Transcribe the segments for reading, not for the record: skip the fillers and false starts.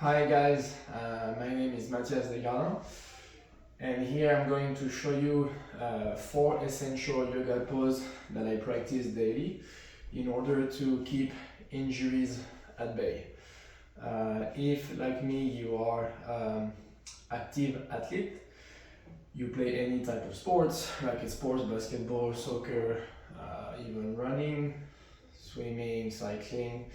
Hi guys, my name is Mathias Desgardins, and here I'm going to show you 4 essential yoga poses that I practice daily in order to keep injuries at bay. If, like me, you are active athlete, you play any type of sports, racket sports, basketball, soccer, even running, swimming, cycling.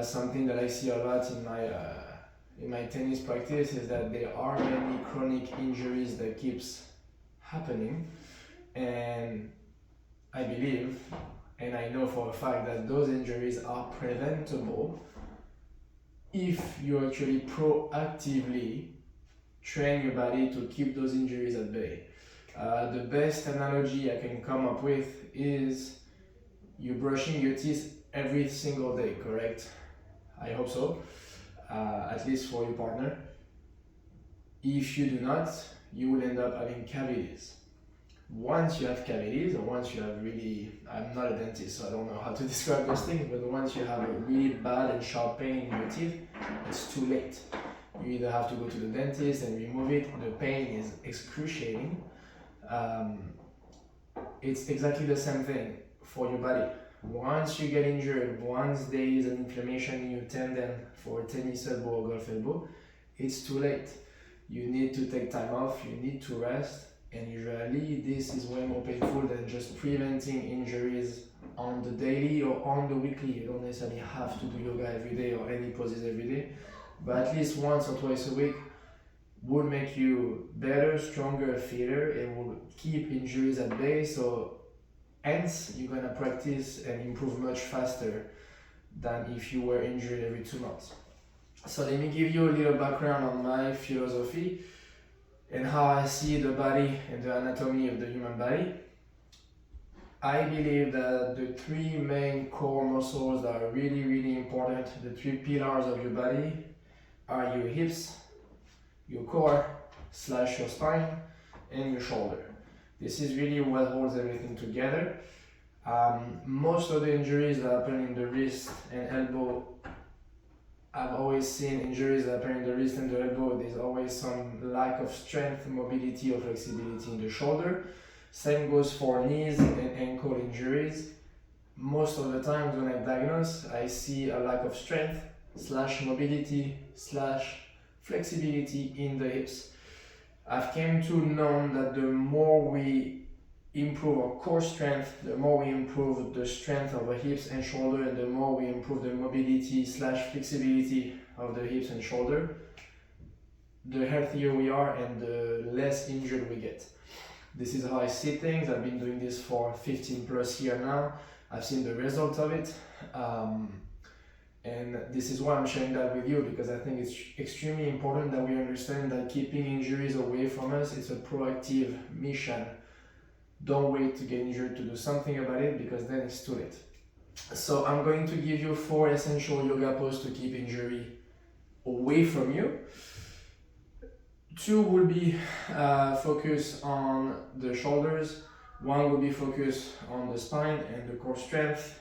Something that I see a lot in my tennis practice is that there are many chronic injuries that keeps happening, and I believe and I know for a fact that those injuries are preventable if you actually proactively train your body to keep those injuries at bay. The best analogy I can come up with is you brushing your teeth every single day, correct? I hope so, at least for your partner. If you do not, you will end up having cavities. Once you have cavities, or once you have really, I'm not a dentist, so I don't know how to describe those things, but once you have a really bad and sharp pain in your teeth, it's too late. You either have to go to the dentist and remove it, the pain is excruciating. It's exactly the same thing for your body. Once you get injured, once there is an inflammation in your tendon for a tennis elbow or golf elbow, it's too late. You need to take time off, you need to rest, and usually this is way more painful than just preventing injuries on the daily or on the weekly. You don't necessarily have to do yoga every day or any poses every day, but at least once or twice a week would make you better, stronger, fitter, and will keep injuries at bay. So hence you're gonna practice and improve much faster than if you were injured every 2 months. So let me give you a little background on my philosophy and how I see the body and the anatomy of the human body. I believe that the 3 main core muscles that are really important, the 3 pillars of your body, are your hips, your core / your spine, and your shoulder. This is really what holds everything together. Most of the injuries that happen in the wrist and elbow, I've always seen injuries that happen in the wrist and the elbow. There's always some lack of strength, mobility, or flexibility in the shoulder. Same goes for knees and ankle injuries. Most of the times when I diagnose, I see a lack of strength / mobility / flexibility in the hips. I've came to know that the more we improve our core strength, the more we improve the strength of the hips and shoulder, and the more we improve the mobility / flexibility of the hips and shoulder, the healthier we are and the less injured we get. This is how I see things. I've been doing this for 15 plus years now. I've seen the result of it. And this is why I'm sharing that with you, because I think it's extremely important that we understand that keeping injuries away from us is a proactive mission. Don't wait to get injured to do something about it, because then it's too late. So I'm going to give you 4 essential yoga poses to keep injury away from you. 2 will be focused on the shoulders, 1 will be focused on the spine and the core strength,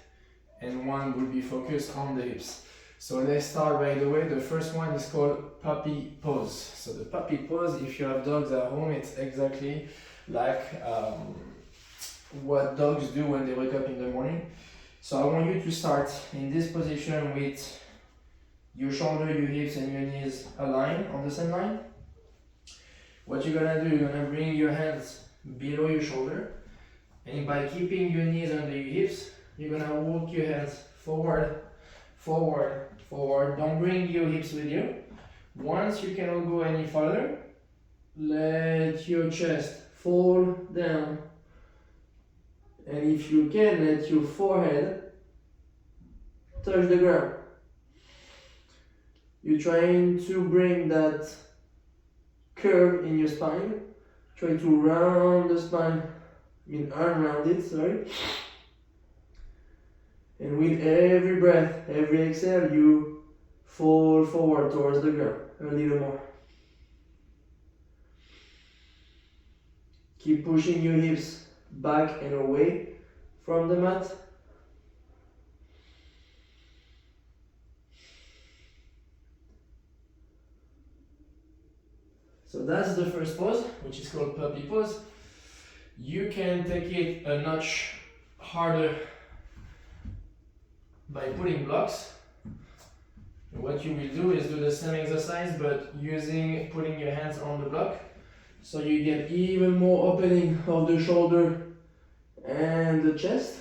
and 1 will be focused on the hips. So let's start right away. The first one is called puppy pose. So the puppy pose, if you have dogs at home, it's exactly like what dogs do when they wake up in the morning. So I want you to start in this position with your shoulder, your hips, and your knees aligned on the same line. What you're gonna do, you're gonna bring your hands below your shoulder, and by keeping your knees under your hips, you're gonna walk your hands forward, forward, forward. Don't bring your hips with you. Once you cannot go any further, let your chest fall down. And if you can, let your forehead touch the ground. You're trying to bring that curve in your spine. Try to round the spine, unround it, sorry. And with every breath, every exhale, you fall forward towards the ground a little more. Keep pushing your hips back and away from the mat. So that's the first pose, which is called puppy pose. You can take it a notch harder by putting blocks. What you will do is do the same exercise, but putting your hands on the block. So you get even more opening of the shoulder and the chest.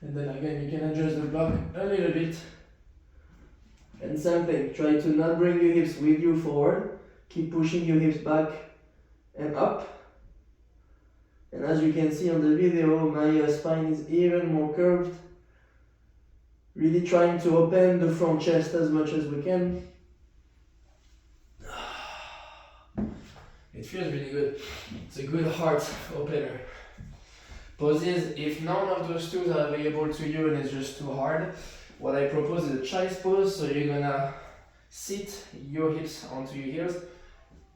And then again, you can adjust the block a little bit. And same thing, try to not bring your hips with you forward. Keep pushing your hips back and up. And as you can see on the video, my spine is even more curved. Really trying to open the front chest as much as we can. It feels really good. It's a good heart opener. Poses, if none of those two are available to you and it's just too hard, what I propose is a child's pose. So you're gonna sit your hips onto your heels,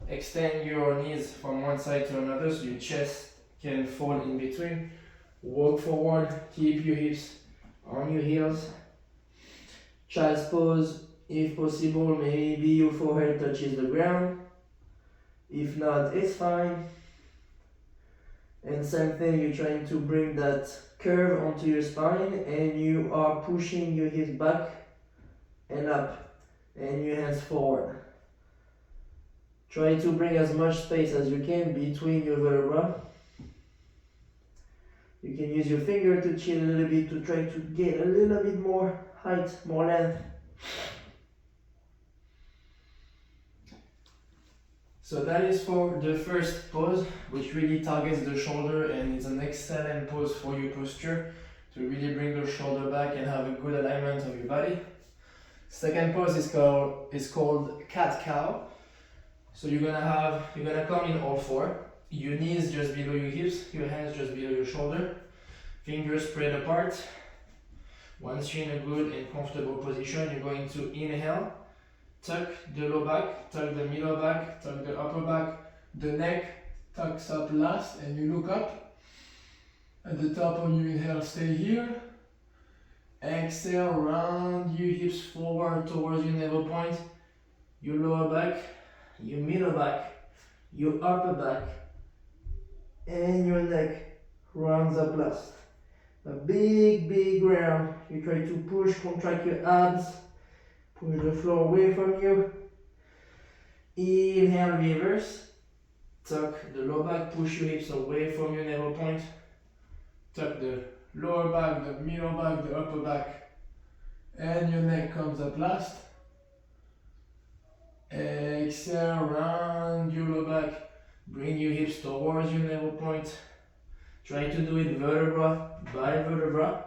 extend your knees from one side to another so your chest can fall in between. Walk forward, keep your hips on your heels. Child's pose, if possible, maybe your forehead touches the ground. If not, it's fine. And same thing, you're trying to bring that curve onto your spine and you are pushing your hips back and up and your hands forward. Try to bring as much space as you can between your vertebrae. You can use your finger to chill a little bit to try to get a little bit more height, more length. So that is for the first pose, which really targets the shoulder and is an excellent pose for your posture to really bring the shoulder back and have a good alignment of your body. Second pose is called cat-cow. So you're gonna come in all four. Your knees just below your hips, your hands just below your shoulder, fingers spread apart. Once you're in a good and comfortable position, you're going to inhale, tuck the low back, tuck the middle back, tuck the upper back. The neck tucks up last and you look up. At the top of your inhale, stay here. Exhale, round your hips forward towards your navel point. Your lower back, your middle back, your upper back, and your neck rounds up last. A big round. You try to push, contract your abs, push the floor away from you. Inhale, reverse. Tuck the lower back, push your hips away from your navel point. Tuck the lower back, the middle back, the upper back, and your neck comes up last. Exhale, round your lower back. Bring your hips towards your navel point. Try to do it vertebra by vertebra.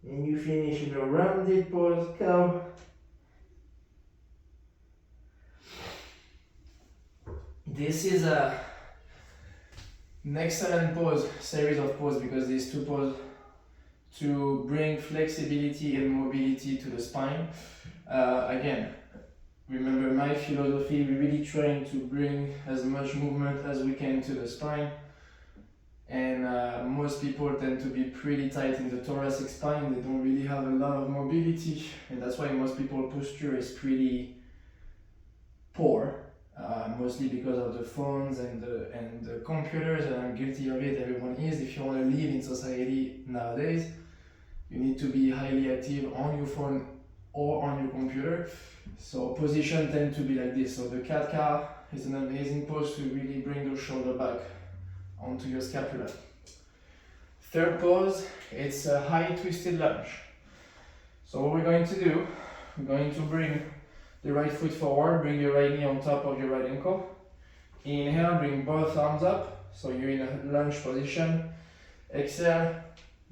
And you finish in a rounded pose, cow. This is an excellent series of poses because these two poses to bring flexibility and mobility to the spine. Again, remember my philosophy, we're really trying to bring as much movement as we can to the spine. And most people tend to be pretty tight in the thoracic spine. They don't really have a lot of mobility, and that's why most people's posture is pretty poor, mostly because of the phones and the computers, and I'm guilty of it, everyone is. If you want to live in society nowadays, you need to be highly active on your phone or on your computer. So position tend to be like this. So the cat-cow is an amazing pose to really bring the shoulder back onto your scapula. Third pose, it's a high twisted lunge. So what we're going to do, we're going to bring the right foot forward, bring your right knee on top of your right ankle. Inhale, bring both arms up, so you're in a lunge position. Exhale,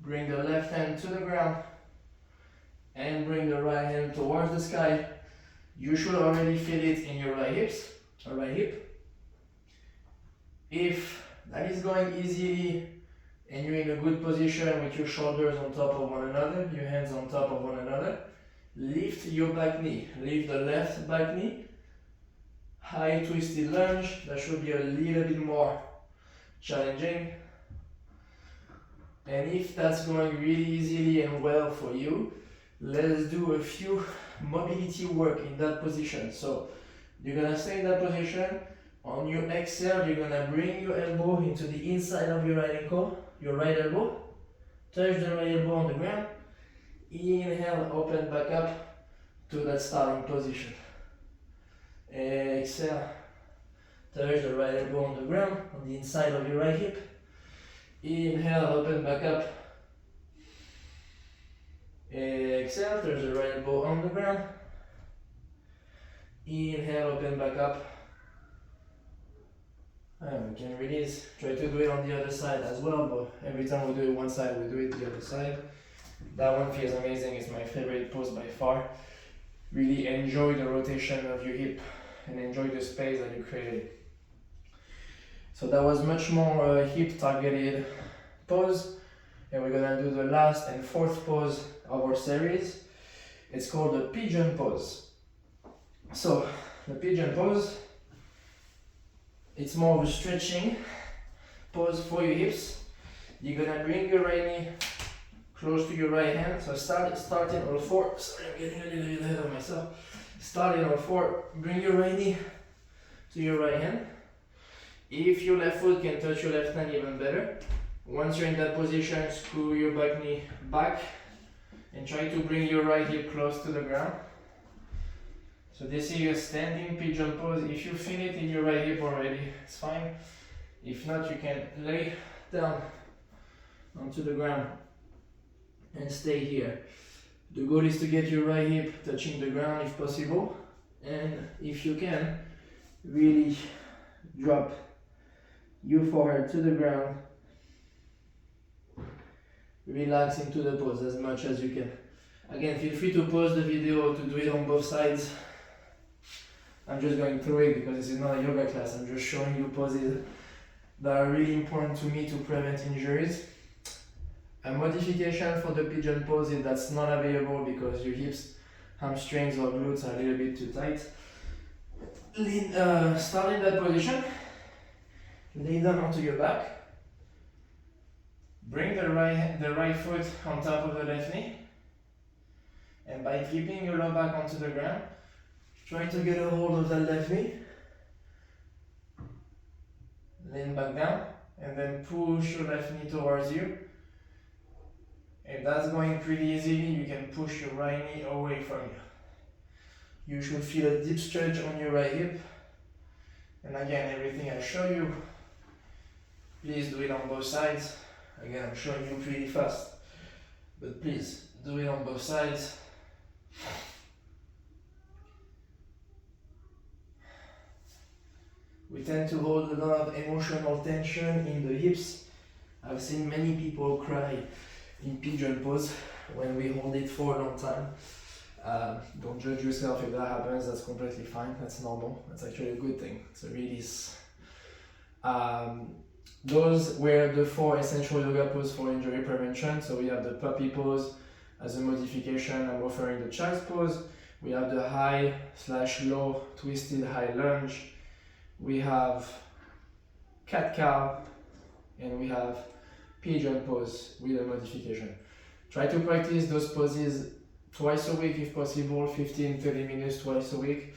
bring the left hand to the ground and bring the right hand towards the sky. You should already feel it in your right hip. If that is going easily and you're in a good position with your shoulders on top of one another, your hands on top of one another, lift your back knee, lift the left back knee, high twisted lunge. That should be a little bit more challenging. And if that's going really easily and well for you, let's do a few mobility work in that position. So You're gonna stay in that position. On your exhale, you're gonna bring your elbow into the inside of your right ankle, your right elbow. Touch the right elbow on the ground. Inhale, open back up to that starting position. Exhale, touch the right elbow on the ground, on the inside of your right hip. Inhale, open back up. Exhale, touch the right elbow on the ground. Inhale, open back up. And we can release. Try to do it on the other side as well, but every time we do it one side, we do it the other side. That one feels amazing. It's my favorite pose by far. Really enjoy the rotation of your hip and enjoy the space that you created. So that was much more hip targeted pose. And we're gonna do the last and fourth pose of our series. It's called the pigeon pose. So the pigeon pose, it's more of a stretching pose for your hips. You're gonna bring your right knee close to your right hand. So starting on 4. Sorry, I'm getting a little bit ahead of myself. Starting on 4, bring your right knee to your right hand. If your left foot can touch your left hand, even better. Once you're in that position, screw your back knee back and try to bring your right hip close to the ground. So this is your standing pigeon pose. If you feel it in your right hip already, it's fine. If not, you can lay down onto the ground and stay here. The goal is to get your right hip touching the ground if possible, and if you can, really drop your forehead to the ground. Relax into the pose as much as you can. Again, feel free to pause the video to do it on both sides. I'm just going through it because this is not a yoga class. I'm just showing you poses that are really important to me to prevent injuries. A modification for the pigeon pose is that's not available because your hips, hamstrings or glutes are a little bit too tight. Start in that position. Lay down onto your back. Bring the right foot on top of the left knee. And by keeping your low back onto the ground, try to get a hold of that left knee. Lean back down and then push your left knee towards you. If that's going pretty easily, you can push your right knee away from you. You should feel a deep stretch on your right hip. And again, everything I show you, please do it on both sides. Again, I'm showing you pretty fast, but please do it on both sides. We tend to hold a lot of emotional tension in the hips. I've seen many people cry in pigeon pose when we hold it for a long time. Don't judge yourself if that happens, that's completely fine, that's normal. That's actually a good thing, it's a release. Those were the 4 essential yoga poses for injury prevention. So we have the puppy pose as a modification. I'm offering the child's pose. We have the high/low twisted high lunge. We have cat-cow, and we have pigeon pose with a modification. Try to practice those poses twice a week if possible, 15-30 minutes twice a week,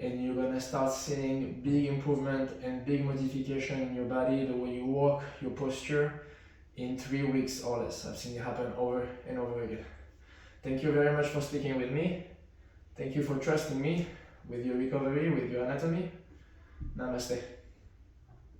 and you're gonna start seeing big improvement and big modification in your body, the way you walk, your posture, in 3 weeks or less. I've seen it happen over and over again. Thank you very much for speaking with me. Thank you for trusting me with your recovery, with your anatomy. Namaste.